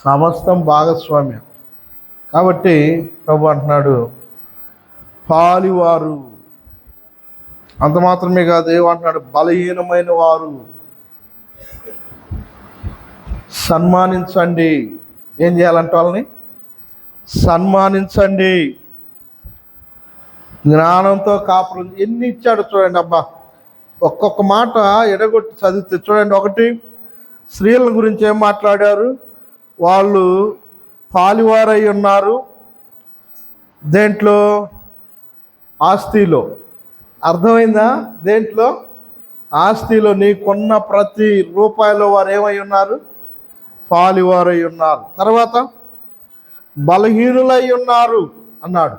సమస్తం భాగస్వామ్యం. కాబట్టి ప్రభు అంటున్నాడు పాలివారు. అంత మాత్రమే కాదు, ఏమంటున్నాడు? బలహీనమైన వారు సన్మానించండి. ఏం చేయాలంటే వాళ్ళని సన్మానించండి. జ్ఞానంతో కాపురం. ఎన్ని ఇచ్చాడు చూడండి. అబ్బా, ఒక్కొక్క మాట ఎడగొట్టి చదివితే చూడండి. ఒకటి, స్త్రీల గురించి ఏం మాట్లాడారు? వాళ్ళు పాలివారై ఉన్నారు. దేంట్లో? ఆస్తిలో. అర్థమైందా? దేంట్లో? ఆస్తిలో. నీకున్న ప్రతి రూపాయలో వారు ఏమై ఉన్నారు? పాలివారై ఉన్నారు. తర్వాత బలహీనులై ఉన్నారు అన్నాడు.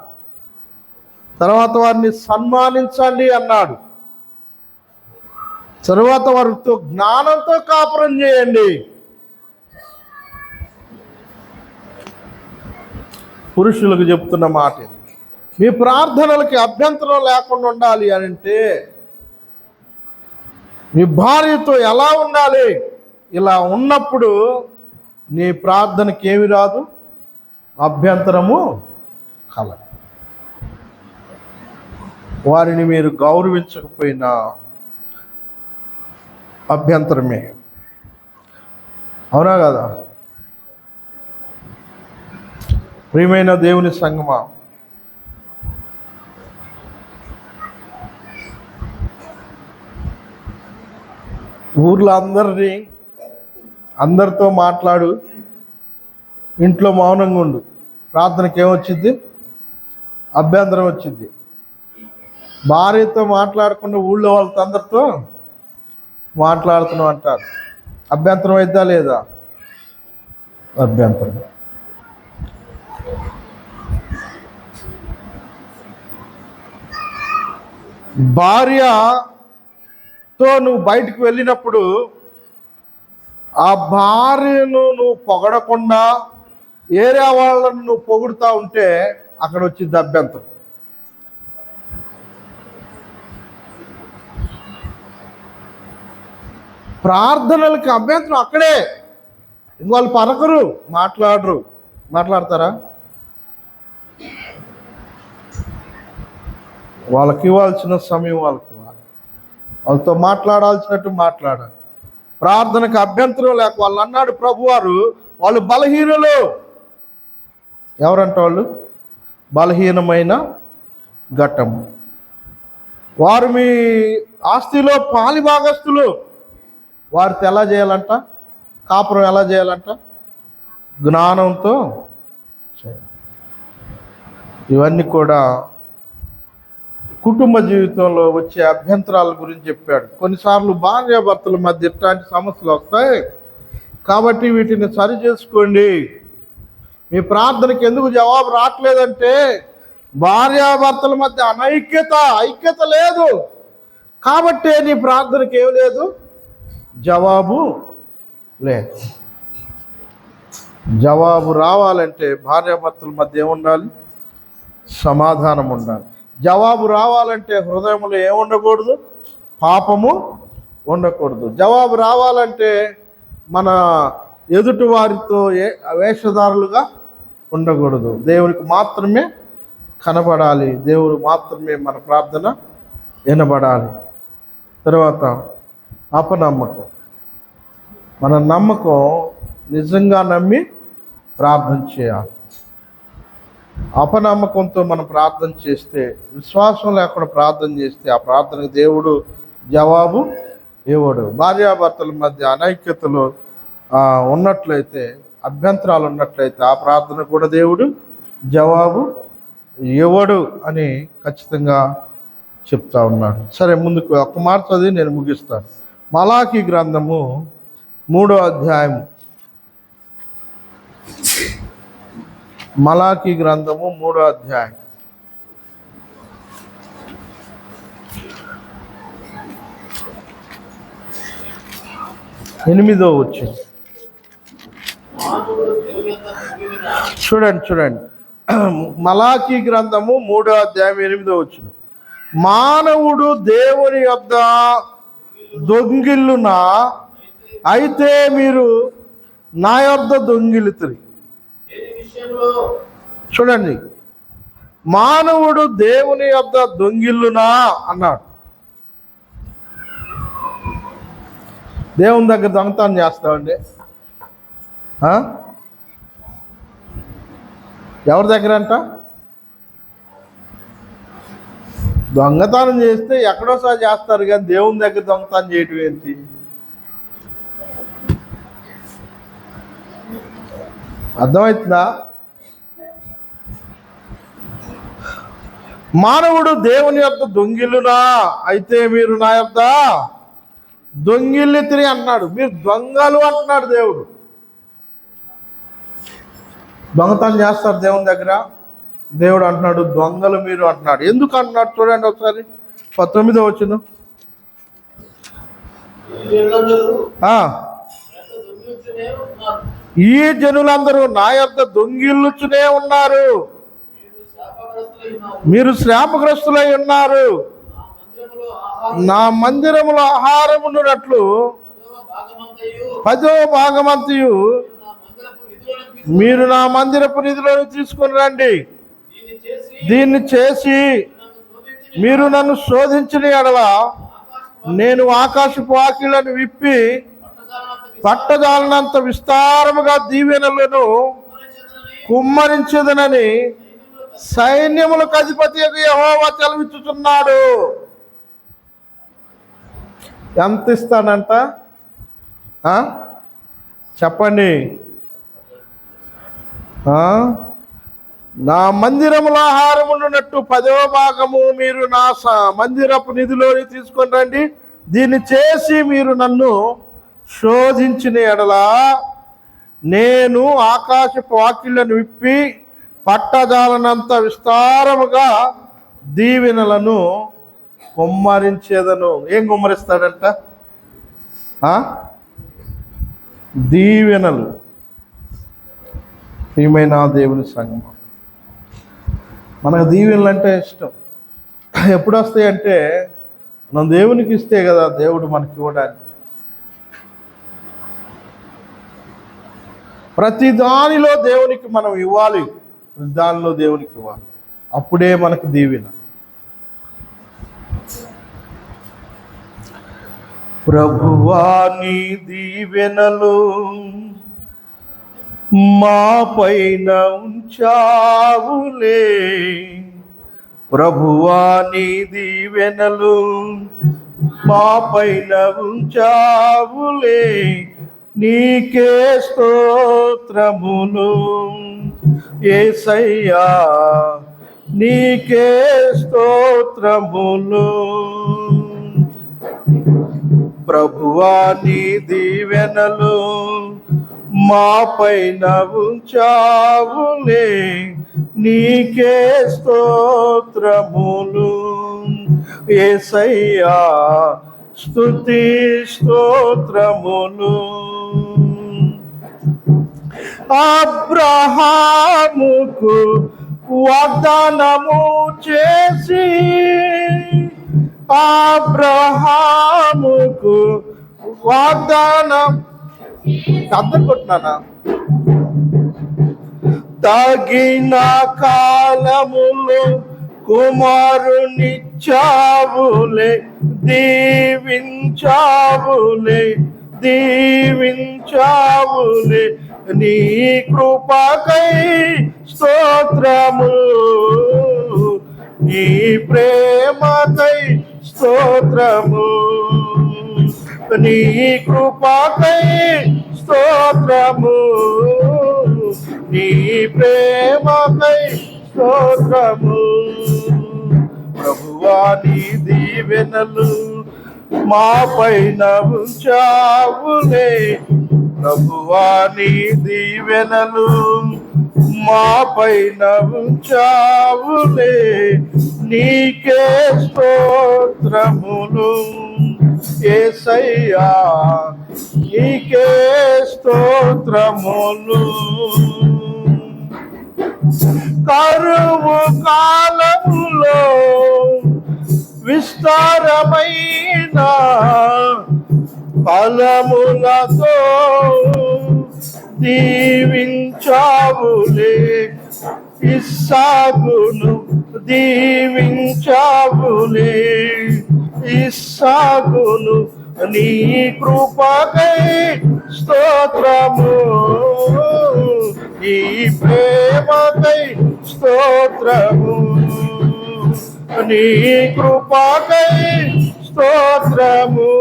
తర్వాత వారిని సన్మానించండి అన్నాడు. తరువాత వారితో జ్ఞానంతో కాపురం చేయండి. పురుషులకు చెప్తున్న మాట, మీ ప్రార్థనలకి అభ్యంతరం లేకుండా ఉండాలి అని అంటే మీ భార్యతో ఎలా ఉండాలి? ఇలా ఉన్నప్పుడు నీ ప్రార్థనకి ఏమి రాదు? అభ్యంతరము కలదు. వారిని మీరు గౌరవించకపోయినా అభ్యంతరమే. అవునా కదా? ప్రియమైన దేవుని సంగమా, ఊర్లో అందరితో మాట్లాడు, ఇంట్లో మౌనంగా ఉండు. ప్రార్థనకి ఏమొచ్చింది? అభ్యంతరం వచ్చింది. భార్యతో మాట్లాడకుండా ఊళ్ళో వాళ్ళతో అందరితో మాట్లాడుతున్నాం అంటారు. అభ్యంతరం అయిద్దా లేదా? అభ్యంతరం. భార్యతో నువ్వు బయటికి వెళ్ళినప్పుడు ఆ భార్యను నువ్వు పొగడకుండా ఏరే వాళ్ళను నువ్వు పొగుడుతూ ఉంటే అక్కడ వచ్చింది అభ్యంతరం. ప్రార్థనలకి అభ్యంతరం అక్కడే. వాళ్ళు పలకరు, మాట్లాడతారా? వాళ్ళకి ఇవ్వాల్సిన సమయం వాళ్ళతో మాట్లాడాల్సినట్టు మాట్లాడాలి. ప్రార్థనకు అభ్యంతరం లేక వాళ్ళు అన్నాడు ప్రభువారు, వాళ్ళు బలహీనులు. ఎవరంట వాళ్ళు? బలహీనమైన ఘట్టము. వారు మీ ఆస్తిలో పాలిభాగస్తులు. వారితో ఎలా చేయాలంట? కాపురం ఎలా చేయాలంట? జ్ఞానంతో చేయాలి. ఇవన్నీ కూడా కుటుంబ జీవితంలో వచ్చే అభ్యంతరాల గురించి చెప్పాడు. కొన్నిసార్లు భార్యాభర్తల మధ్య ఇట్లాంటి సమస్యలు వస్తాయి. కాబట్టి వీటిని సరి చేసుకోండి. మీ ప్రార్థనకి ఎందుకు జవాబు రావట్లేదంటే భార్యాభర్తల మధ్య ఐక్యత లేదు. కాబట్టే నీ ప్రార్థనకి ఏం లేదు? జవాబు లేదు. జవాబు రావాలంటే భార్యాభర్తల మధ్య ఏముండాలి? సమాధానం ఉండాలి. జవాబు రావాలంటే హృదయంలో ఏముండకూడదు? పాపము ఉండకూడదు. జవాబు రావాలంటే మన ఎదుటి వారితో వేషధారులుగా ఉండకూడదు. దేవునికి మాత్రమే కనబడాలి. దేవుడు మాత్రమే మన ప్రార్థన వినబడాలి. తర్వాత అపనమ్మకం. మన నమ్మకం నిజంగా నమ్మి ప్రార్థన చేయాలి. అపనమ్మకంతో మనం ప్రార్థన చేస్తే, విశ్వాసం లేకుండా ప్రార్థన చేస్తే ఆ ప్రార్థనకు దేవుడు జవాబు ఇవ్వడు. భార్యాభర్తల మధ్య అనైక్యతలు ఉన్నట్లయితే, అభ్యంతరాలు ఉన్నట్లయితే ఆ ప్రార్థన కూడా దేవుడు జవాబు ఇవ్వడు అని ఖచ్చితంగా చెప్తా ఉన్నాడు. సరే, ముందుకు ఒక్క మాట చదివి నేను ముగిస్తాను. మలాకీ గ్రంథము 3వ అధ్యాయం, మలాకీ గ్రంథము 3వ అధ్యాయం. ఎనిమిదో వచ్చింది. మానవుడు దేవుని యొద్ద తొంగిలిన చూడండి మలాకీ గ్రంథము 3వ అధ్యాయం 8వ వచ్చింది. మానవుడు దేవుని యొద్ద దొంగిల్లునా, అయితే మీరు నా యొద్ద దొంగిలితురి. దేని విషయంలో చూడండి, మానవుడు దేవుని యొద్ద దొంగిల్లునా అన్నాడు. దేవుని దగ్గర దొంగతనం చేస్తామండి. ఎవరి దగ్గర అంట? దొంగతనం చేస్తే ఎక్కడోసారి చేస్తారు కానీ దేవుని దగ్గర దొంగతనం చేయటం ఏంటి? అర్థమవుతుందా? మానవుడు దేవుని యొక్క దొంగిల్లునా, అయితే మీరు నా యొక్క దొంగిల్లితిరి అన్నాడు. మీరు దొంగలు అంటున్నాడు దేవుడు. దొంగతనం చేస్తారు దేవుని దగ్గర. దేవుడు అంటున్నాడు దొంగలు మీరు అంటున్నాడు. ఎందుకు అంటున్నాడు చూడండి ఒకసారి. 19వ వచనం. వీళ్ళందరూ ఆ, ఎంత దొంగిలించునే ఉన్నారు. ఈ జనులందరూ నా యొక్క దొంగిల్లుచునే ఉన్నారు. మీరు శాపగ్రస్తులై ఉన్నారు. మీరు శ్రాపగ్రస్తులై ఉన్నారు. నా మందిరములో నా మందిరములో ఆహారమున్నట్లు 10వ భాగమంతయు మీరు నా మందిరపు నిధిలోకి తీసుకొని రండి. దీన్ని చేసి మీరు నన్ను శోధించిన ఎడల నేను ఆకాశపు వాకిళ్లను విప్పి పట్టజాలనంత విస్తారముగా దీవెనలను కుమ్మరించదనని సైన్యములకు అధిపతి యెహోవా సెలవిచ్చుచున్నాడు. ఎంత ఇస్తానంట? చెప్పండి. నా మందిరములో ఆహారమున్నట్టు 10వ భాగము మీరు నా మందిరపు నిధిలోని తీసుకొని రండి. దీన్ని చేసి మీరు నన్ను శోధించిన ఎడల నేను ఆకాశపు వాకిళ్లను విప్పి పట్టజాలనంత విస్తారముగా దీవెనలను కుమ్మరించేదను. ఏం కుమ్మరిస్తాడంట? దీవెనలు. ప్రియమైన దేవుని సంగమం, మనకు దీవెనలు అంటే ఇష్టం. ఎప్పుడు వస్తాయంటే మనం దేవునికి ఇస్తే కదా దేవుడు మనకి ఇవ్వడానికి. ప్రతి దానిలో దేవునికి మనం ఇవ్వాలి. ప్రతి దానిలో దేవునికి ఇవ్వాలి. అప్పుడే మనకు దీవెన. ప్రభువా నీ దీవెనలు మా పైన ఉంచావులే. ప్రభువా నీ దీవెనలు మా పైన ఉంచావులే. నీకే స్తోత్రములు యేసయ్యా, నీకే స్తోత్రములు. ప్రభువా నీ దీవెనలు మా పైన ఉంచావులే. నీకే స్తోత్రములు యేసయ్యా, స్తుతి స్తోత్రములు. అబ్రహాముకు వాగ్దానము చేసి, అబ్రహాముకు వాగ్దానం అద్దరుకుంటున్నానా? తగిన కాలములో కుమారునిచ్చావులే, దీవించావులే, దీవించావులే. నీ కృపకై స్తోత్రము, నీ ప్రేమకై స్తోత్రము. నీ కృపకై స్తోత్రము, నీ ప్రేమకై స్తోత్రము. ప్రభువా నీ దీవెనలు మా పైన ఉంచావులే. ప్రభువా నీ దీవెనలు మా పైన ఉంచావులే, నీకే స్తోత్రములు యేసయ్యా, నీకే స్తోత్రములు. కరువు కాలములో విస్తారమైన ఫలములతో దీవించావులే, ఇస్సాకును దీవించావులే, ఇస్సాకును నీ కృపకై స్తోత్రము, నీ ప్రేమకై స్తోత్రము, నీ కృపకై స్తోత్రము,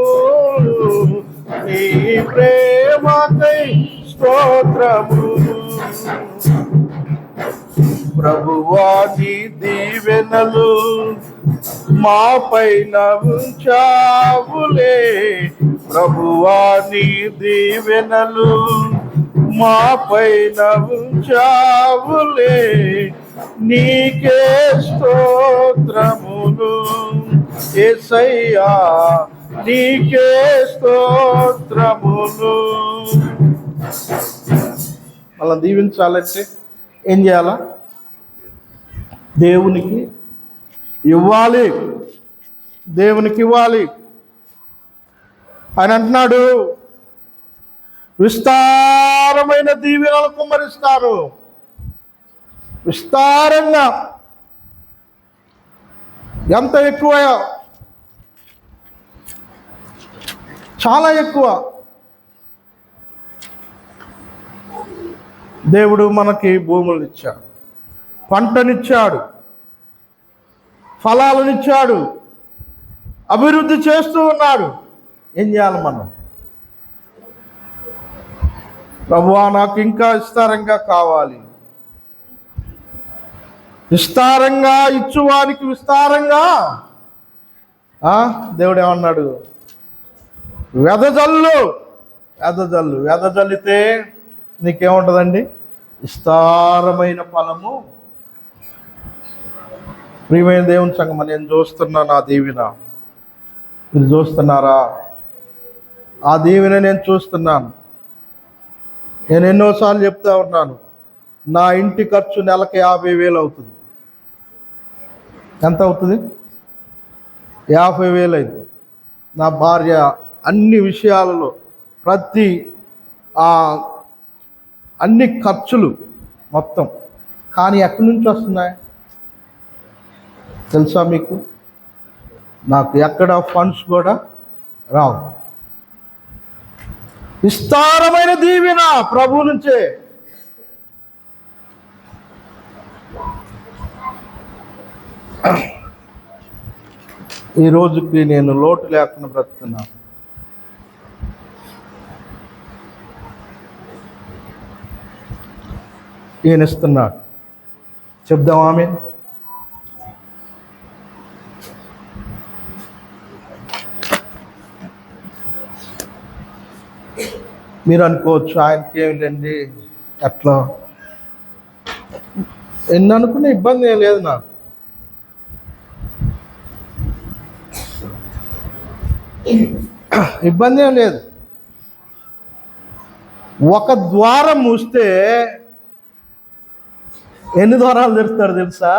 నీ ప్రేమకై స్తోత్రము. ప్రభువా నీ దీవెనలు మా పైన ఉంచావులే, ప్రభువా నీ దీవెనలు మా పైన ఉంచావులే, నీకే స్తోత్రములు యేసయ్యా, నీకే స్తోత్రములు. అలా దీవించాలంటే ఏం చేయాలా? దేవునికి ఇవ్వాలి, దేవునికి ఇవ్వాలి. ఆయన అంటున్నాడు, విస్తారమైన దీవెనలు కుమ్మరిస్తారు. విస్తారంగా, ఎంత ఎక్కువ? చాలా ఎక్కువ. దేవుడు మనకి భూములు ఇచ్చాడు, పంటనిచ్చాడు, ఫలాలనిచ్చాడు, అభివృద్ధి చేస్తూ ఉన్నాడు. ఏం చేయాలి మనం? ప్రభువా నాకు ఇంకా విస్తారంగా కావాలి. విస్తారంగా ఇచ్చువానికి విస్తారంగా దేవుడు ఏమన్నాడు? వెదజల్లు, వెదజల్లు. వెదజల్లితే నీకేముంటుందండి? విస్తారమైన ఫలము. ప్రియమైన దేవుని సంగమా, నేను చూస్తున్నా నా దీవెన, మీరు చూస్తున్నారా? ఆ దీవెన నేను చూస్తున్నాను. నేను ఎన్నోసార్లు చెప్తా ఉన్నాను, నా ఇంటి ఖర్చు నెలకి 50,000 అవుతుంది. ఎంత అవుతుంది? 50,000 అయింది. నా భార్య అన్ని విషయాలలో అన్ని ఖర్చులు మొత్తం. కానీ ఎక్కడి నుంచి వస్తున్నాయి తెలుసా మీకు? నాకు ఎక్కడ ఫండ్స్ కూడా రావు. విస్తారమైన దీవెన ప్రభు నుంచే. ఈ రోజుకి నేను లోటు లేకుండా బ్రతుకున్నా. ఈయన ఇస్తున్నాడు. చెప్దాం ఆమేన్. మీరు అనుకోవచ్చు, ఆయనకి ఏమిటండి అట్లా. ఎన్ని అనుకునే ఇబ్బంది ఏం లేదు నాకు. ఇబ్బంది ఏం లేదు. ఒక ద్వారం మూస్తే ఎన్ని ద్వారాలు తెరుస్తాడు తెలుసా?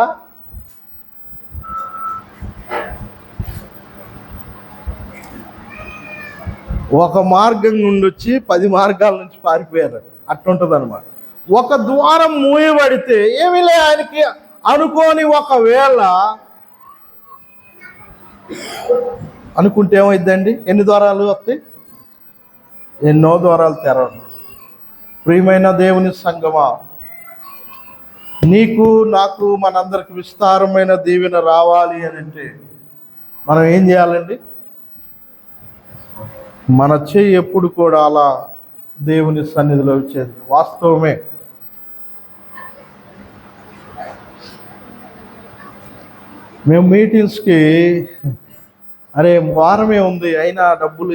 ఒక మార్గం నుండి వచ్చి 10 మార్గాల నుంచి పారిపోయారు. అట్లుంటుంది అనమాట. ఒక ద్వారం మూయబడితే ఏమీ లే, ఆయనకి అనుకోని ఒకవేళ అనుకుంటే ఏమైందండి? ఎన్ని ద్వారాలు వస్తాయి? ఎన్నో ద్వారాలు తెరవడం. ప్రియమైన దేవుని సంగమా, నీకు నాకు మనందరికి విస్తారమైన దీవెన రావాలి అని అంటే మనం ఏం చేయాలండి? మన చెయ్యి ఎప్పుడు కూడా అలా దేవుని సన్నిధిలో వచ్చేది వాస్తవమే. మేము మీటింగ్స్కి వారమే ఉంది అయినా డబ్బులు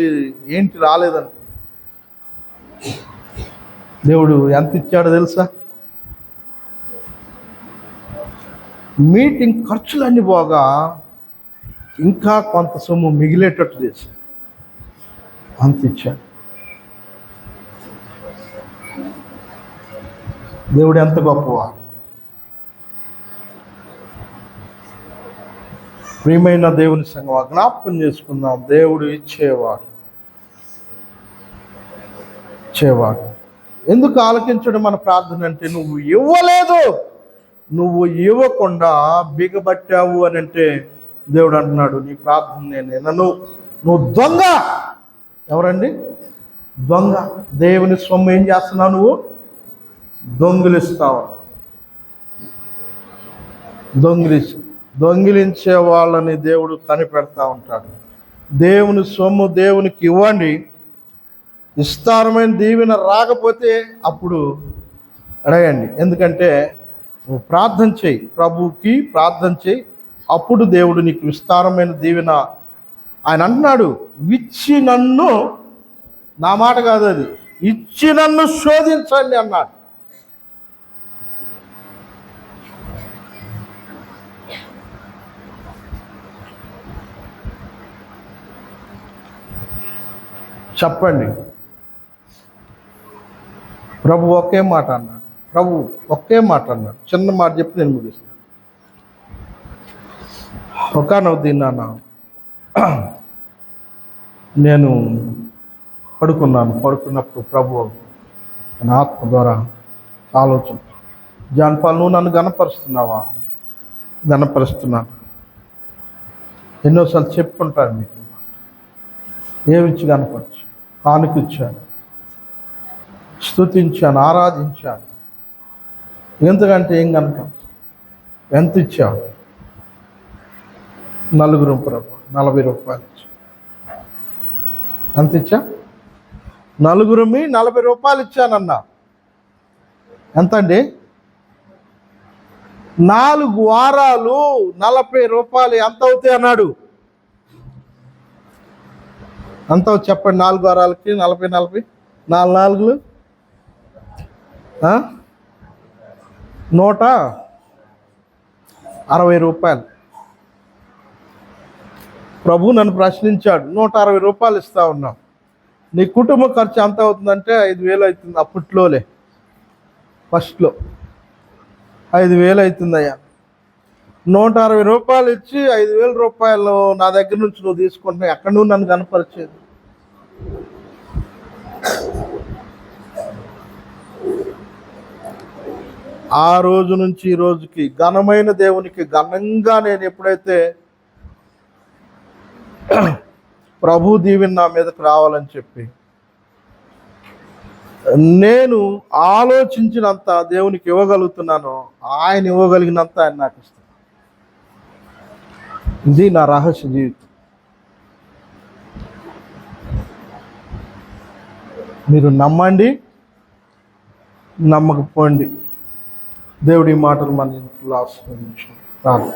ఏంటి రాలేదని దేవుడు ఎంత ఇచ్చాడో తెలుసా? మీటింగ్ ఖర్చులన్నీ పోగా ఇంకా కొంత సొమ్ము మిగిలేటట్టు చేశాడు. అంత ఇచ్చాడు. దేవుడు ఎంత గొప్పవాడు. ప్రియమైన దేవుని సంగమా, జ్ఞాపకం చేసుకుందాం. దేవుడు ఇచ్చేవాడు. ఎందుకు ఆలకించడం మన ప్రార్థన అంటే, నువ్వు ఇవ్వలేదు, నువ్వు ఇవ్వకుండా బిగబట్టావు అని అంటే దేవుడు అంటున్నాడు, నీ ప్రార్థన నేను వినను, నువ్వు దొంగ. ఎవరండి దొంగ? దేవుని సొమ్ము ఏం చేస్తున్నావు? నువ్వు దొంగిలిస్తావు. దొంగిలించే వాళ్ళని దేవుడు కనిపెడతా ఉంటాడు. దేవుని సొమ్ము దేవునికి ఇవ్వండి. విస్తారమైన దీవెన రాకపోతే అప్పుడు అడగండి. ఎందుకంటే నువ్వు ప్రార్థన చేయి, ప్రభువుకి ప్రార్థన చేయి, అప్పుడు దేవుడు నీకు విస్తారమైన దీవెన. ఆయన అంటున్నాడు, ఇచ్చి నన్ను, నా మాట కాదు అది, ఇచ్చి నన్ను శోధించండి అన్నాడు. చెప్పండి. ప్రభు ఒకే మాట అన్నాడు. చిన్న మాట చెప్పి నేను ముగిస్తాను. ఒకనొక దినాన నేను పడుకున్నప్పుడు ప్రభు నా ఆత్మ ద్వారా ఆలోచన, జాన్పాల్, నువ్వు నన్ను గణపరుస్తున్నావా? గణపరుస్తున్నాను. ఎన్నోసార్లు చెప్పుకుంటాను మీకు. ఏమిచ్చి కనపరచు? కానుకిచ్చాను, స్తుతించాను, ఆరాధించాను. ఎందుకంటే ఏం కనపరచు? ఎంత ఇచ్చావు? నలుగురు ప్రభు 40 రూపాయలు ఇచ్చా. ఎంత ఇచ్చా? నలుగురు 40 రూపాయలు ఇచ్చానన్నా. ఎంత అండి? 4 వారాలు 40 రూపాయలు ఎంత అవుతాయి అన్నాడు. అంత చెప్పండి. 4 వారాలకి 40 4 4 160 రూపాయలు. ప్రభు నన్ను ప్రశ్నించాడు, 160 రూపాయలు ఇస్తా ఉన్నాం, నీ కుటుంబ ఖర్చు ఎంత అవుతుందంటే 5,000 అవుతుంది. అప్పట్లోలే ఫస్ట్లో 5,000 అవుతుందయ్యా. 160 రూపాయలు ఇచ్చి 5,000 రూపాయలు నా దగ్గర నుంచి నువ్వు తీసుకుంటున్నావు. ఎక్కడ నువ్వు నన్ను కనపరిచేది? ఆ రోజు నుంచి ఈ రోజుకి ఘనమైన దేవునికి ఘనంగా నేను ఎప్పుడైతే ప్రభు దీవెన నా మీదకి రావాలని చెప్పి నేను ఆలోచించినంత దేవునికి ఇవ్వగలుగుతున్నానో, ఆయన ఇవ్వగలిగినంత ఆయన నాకు ఇస్తాను. ఇది నా రహస్య జీవితం. మీరు నమ్మండి, నమ్మకపోండి. దేవుడి మాటలు మన ఇంట్లో ఆస్వాదించు. ప్రార్థన.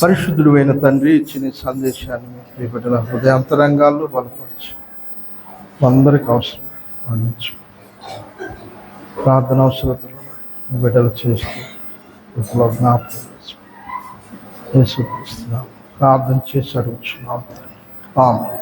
పరిశుద్ధుడు అయిన తండ్రి, ఇచ్చిన సందేశాన్ని మీ బిడ్డల హృదయాంతరంగాల్లో బలపరచు. అందరికి అవసరం అందించు. ప్రార్థన అవసరతలు బిడ్డలు చేస్తూ ఇప్పుడు జ్ఞాపకం చేసుకుంటున్నాం. ప్రార్థన చేసి అడుగుతున్నాం. ఆమేన్.